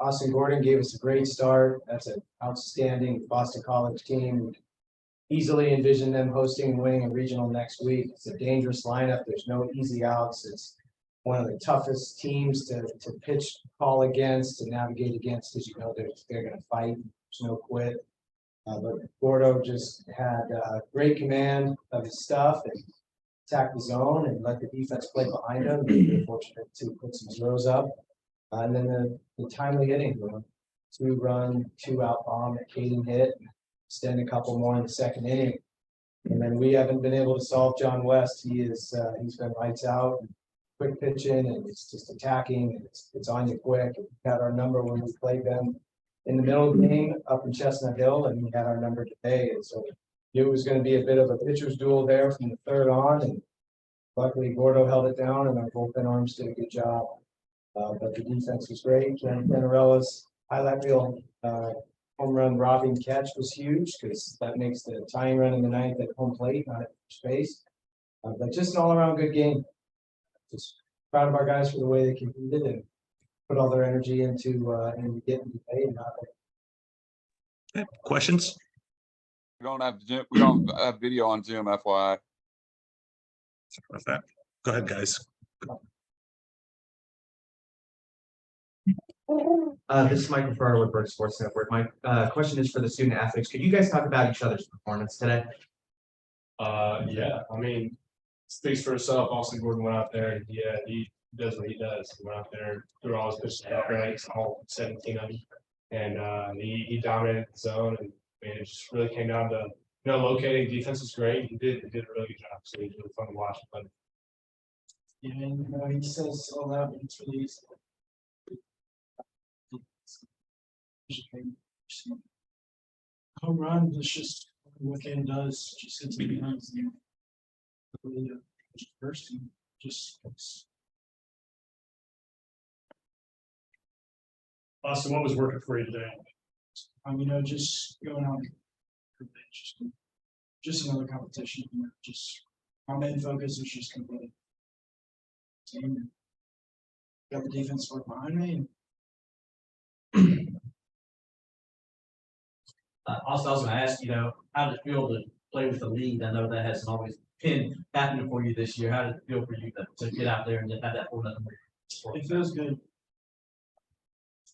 Austin Gordon gave us a great start. That's an outstanding Boston College team. Easily envision them hosting and winning a regional next week. It's a dangerous lineup. There's no easy outs. It's one of the toughest teams to pitch call against, to navigate against, because you know they're going to fight. There's no quit. But Gordo just had great command of his stuff and attacked the zone and let the defense play behind him. We were fortunate to put some zeros up. And then the timely hitting, 2-run, 2-out bomb that Caden hit, extend a couple more in the second inning. And then we haven't been able to solve John West. He's been lights out, quick pitching, and it's just attacking. And it's on you quick. We had our number when we played them in the middle of the game up in Chestnut Hill, and we had our number today. And so it was going to be a bit of a pitcher's duel there from the third on. And luckily, Gordo held it down, and our bullpen arms did a good job. But the defense was great. And Venarella's highlight reel home run robbing catch was huge, because that makes the tying run in the ninth at home plate, not at first base. But just an all-around good game. Just proud of our guys for the way they competed and put all their energy into getting paid. Okay. Questions? We don't have video on Zoom, FYI. Sorry about that. Go ahead, guys. This is Michael Ferraro with Bird Sports Network. My question is for the student athletes. Could you guys talk about each other's performance today? Yeah, I mean, speaks for itself. Austin Gordon went out there, and yeah, he does what he does. He went out there, threw all his pitches out there, all 17 of them, and he dominated the zone. And I mean, it just really came down to locating. Defense was great. He did a really good job. So he was really fun to watch. But Yeah, he says all that, but it's really easy. Home run is just what Ken does. Just hits me behind the first team. Just Austin, what was working for you today? just going out. Just another competition. Just our main focus is just completing. Team got the defense work behind me. Also, I was going to ask, how did it feel to play with the lead? I know that hasn't always been happening for you this year. How did it feel for you to get out there and have that 4-0 lead? It feels good.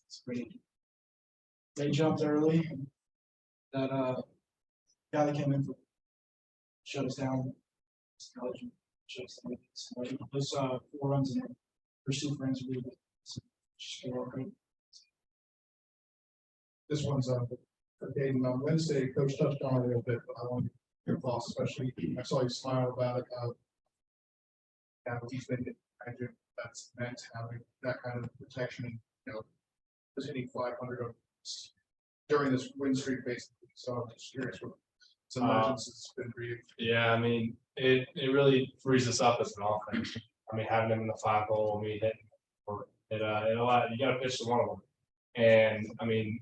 It's great. They jumped early. That guy that came in for shut us down. Those 4 runs in there. First 2 runs really good. Just go good. This one's for Caden. On Wednesday, Coach touched on it a little bit, but I want your thoughts, especially. I saw you smile about it. He's been imagine that's meant having that kind of protection. Was hitting 500 during this win streak, basically. So I'm just curious what some legends it's been for you. Yeah, I mean, it really frees us up as an offense. I mean, having him in the 5 hole, I mean, it allowed you got to pitch to one of them, and I mean.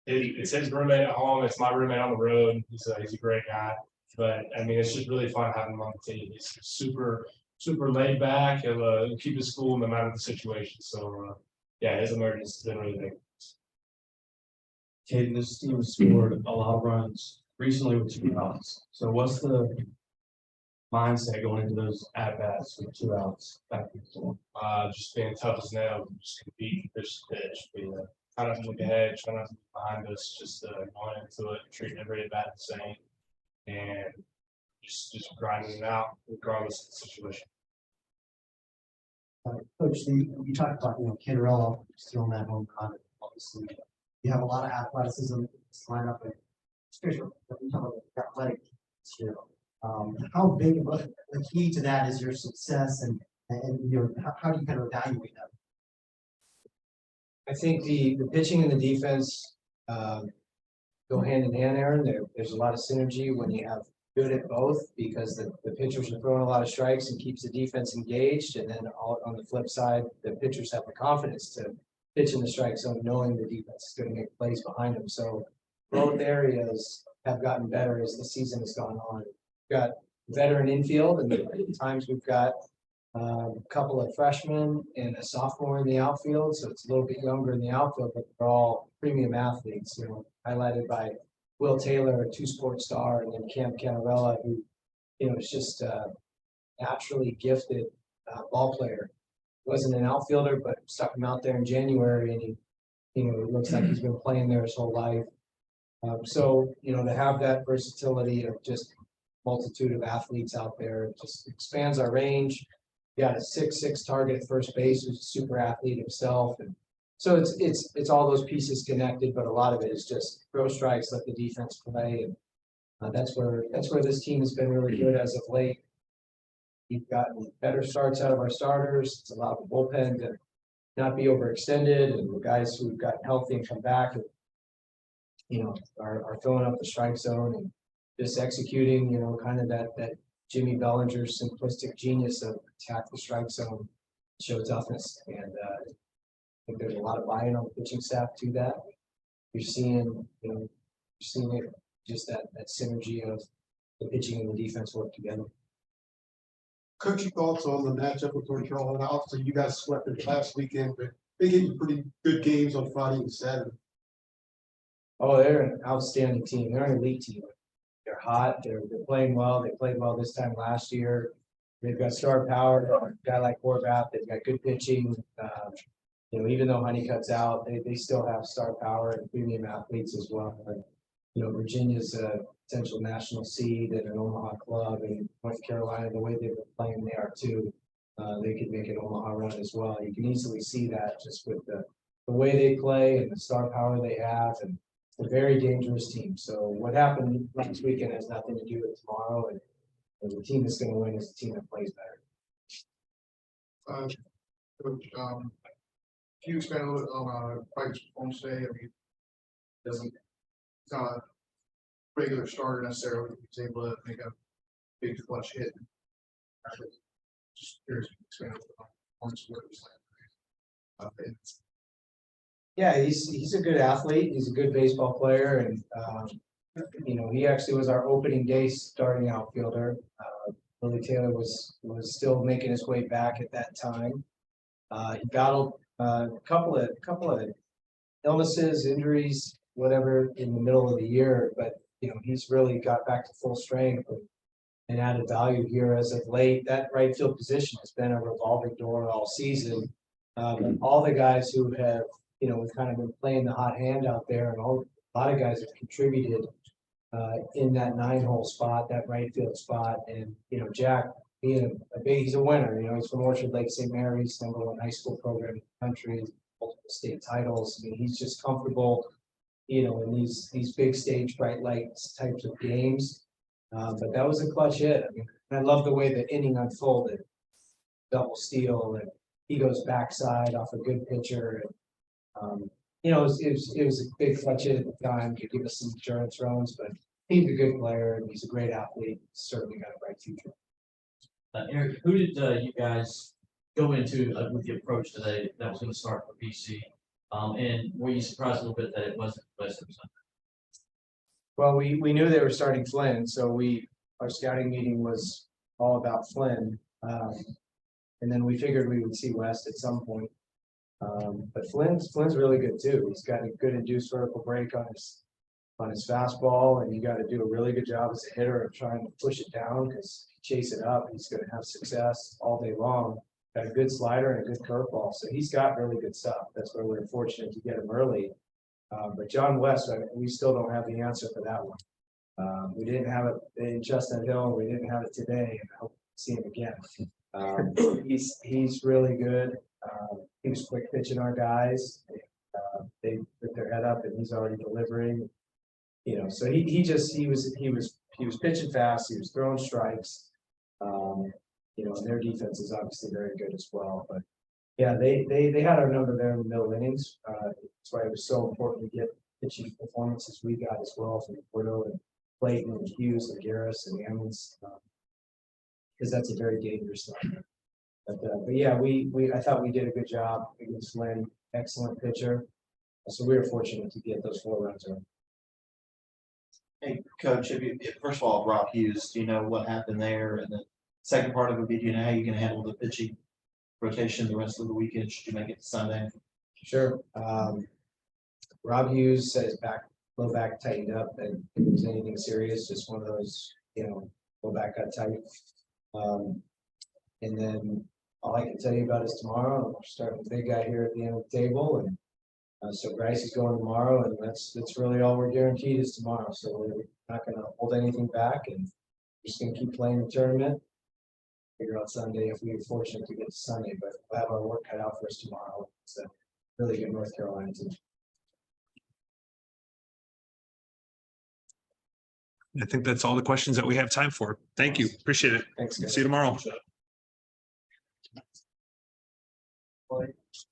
It's his roommate at home. It's my roommate on the road. He's a great guy, but I mean, it's just really fun having him on the team. He's super laid back. He'll keep his cool no matter the situation. So yeah, his emergence has been really big. Caden, this team has scored a lot of runs recently with 2 outs. So what's the mindset going into those at bats with 2 outs back to the zone? Just being tough as nails, just compete pitch to pitch. Try not to look ahead, try not to look behind us, just going into it, treating every at bat the same, and just grinding it out regardless of the situation. Coach, you talked about Cantarella stealing that home run. Obviously, you have a lot of athleticism in this lineup, and especially when you talk about the athletic skill. How big of a key to that is your success, and how do you kind of evaluate that? I think the pitching and the defense go hand in hand, Aaron. There's a lot of synergy when you have good at both, because the pitchers are throwing a lot of strikes and keeps the defense engaged. And then on the flip side, the pitchers have the confidence to pitch in the strike zone, knowing the defense is going to make plays behind them. So both areas have gotten better as the season has gone on. We've got veteran infield, and at times we've got A couple of freshmen and a sophomore in the outfield, so it's a little bit younger in the outfield, but they're all premium athletes, highlighted by Will Taylor, a two-sport star, and then Cam Canarella, who, is just a naturally gifted ball player. Wasn't an outfielder, but stuck him out there in January, and it looks like he's been playing there his whole life. So, to have that versatility of just multitude of athletes out there, it just expands our range. Got a 6'6" target at first base who's a super athlete himself. And so it's all those pieces connected, but a lot of it is just throw strikes, let the defense play. And that's where this team has been really good as of late. We've gotten better starts out of our starters. It's allowed the bullpen to not be overextended, and the guys who've gotten healthy and come back and, are filling up the strike zone and just executing, kind of that Jimmy Bellinger's simplistic genius of attack the strike zone, show toughness. And I think there's a lot of buy-in on the pitching staff to that. You're seeing it, just that synergy of the pitching and the defense work together. Coach, your thoughts on the matchup between Carolina? Obviously, you guys swept it last weekend, but they gave you pretty good games on Friday and Saturday. Oh, they're an outstanding team. They're an elite team. They're hot. They're playing well. They played well this time last year. They've got star power. A guy like Horvath, they've got good pitching. Even though Honeycutt's out, they still have star power and premium athletes as well. But, Virginia's a potential national seed and an Omaha club, and North Carolina, the way they've been playing, they are too. They could make an Omaha run as well. You can easily see that just with the way they play and the star power they have, and a very dangerous team. So what happened last weekend has nothing to do with tomorrow, and the team that's going to win is the team that plays better. Coach, can you expand a little bit on Pike's performance today? I mean, it's not a regular starter necessarily. He's able to make a big clutch hit. Just curious, expand a little bit on performance, what it was like. Yeah, he's a good athlete. He's a good baseball player, and he actually was our opening day starting outfielder. Willie Taylor was still making his way back at that time. He battled a couple of illnesses, injuries, whatever, in the middle of the year, but he's really got back to full strength and added value here as of late. That right field position has been a revolving door all season. All the guys who have we've kind of been playing the hot hand out there, and a lot of guys have contributed in that 9-hole spot, that right field spot. And, Jack being he's a winner, he's from Orchard Lake St. Mary's, #1 high school program in the country, multiple state titles. I mean, he's just comfortable, in these big stage, bright lights types of games. But that was a clutch hit. I mean, I love the way the inning unfolded. Double steal, and he goes backside off a good pitcher. And, it was a big clutch hit at the time, could give us some insurance runs, but he's a good player and he's a great athlete. Certainly got a bright future. Eric, who did you guys go into with the approach today that was going to start for BC? And were you surprised a little bit that it wasn't Western Sunday? Well, we knew they were starting Flynn, so our scouting meeting was all about Flynn. And then we figured we would see West at some point. But Flynn's really good too. He's got a good induced vertical break on his fastball, and you got to do a really good job as a hitter of trying to push it down, because chase it up, he's going to have success all day long. Got a good slider and a good curveball, so he's got really good stuff. That's why we're fortunate to get him early. But John West, we still don't have the answer for that one. We didn't have it in Chestnut Hill, we didn't have it today, and I hope to see him again. He's really good. He was quick pitching our guys. They put their head up, and he's already delivering. So he was pitching fast. He was throwing strikes. And their defense is obviously very good as well. But yeah, they had our number there in the middle innings. That's why it was so important to get pitching performances we got as well from Porto and Clayton and Hughes and Garris and Ammons, because that's a very dangerous line. But yeah, I thought we did a good job against Lynn. Excellent pitcher. So we were fortunate to get those 4 runs early. Hey, Coach, first of all, Rob Hughes, do you know what happened there? And then second part of it would be, do you know how you're gonna handle the pitching rotation the rest of the weekend? Should you make it to Sunday? Sure. Rob Hughes says low back tightened up, and if there's anything serious, just one of those, low back got tight. And then all I can tell you about is tomorrow. We're starting with the big guy here at the end of the table, and so Grice is going tomorrow, and that's really all we're guaranteed is tomorrow. So we're not going to hold anything back, and we're just going to keep playing the tournament. Figure out Sunday if we are fortunate to get to Sunday, but we'll have our work cut out for us tomorrow. It's a really good North Carolina team. I think that's all the questions that we have time for. Thank you. Appreciate it. Thanks, guys. See you tomorrow.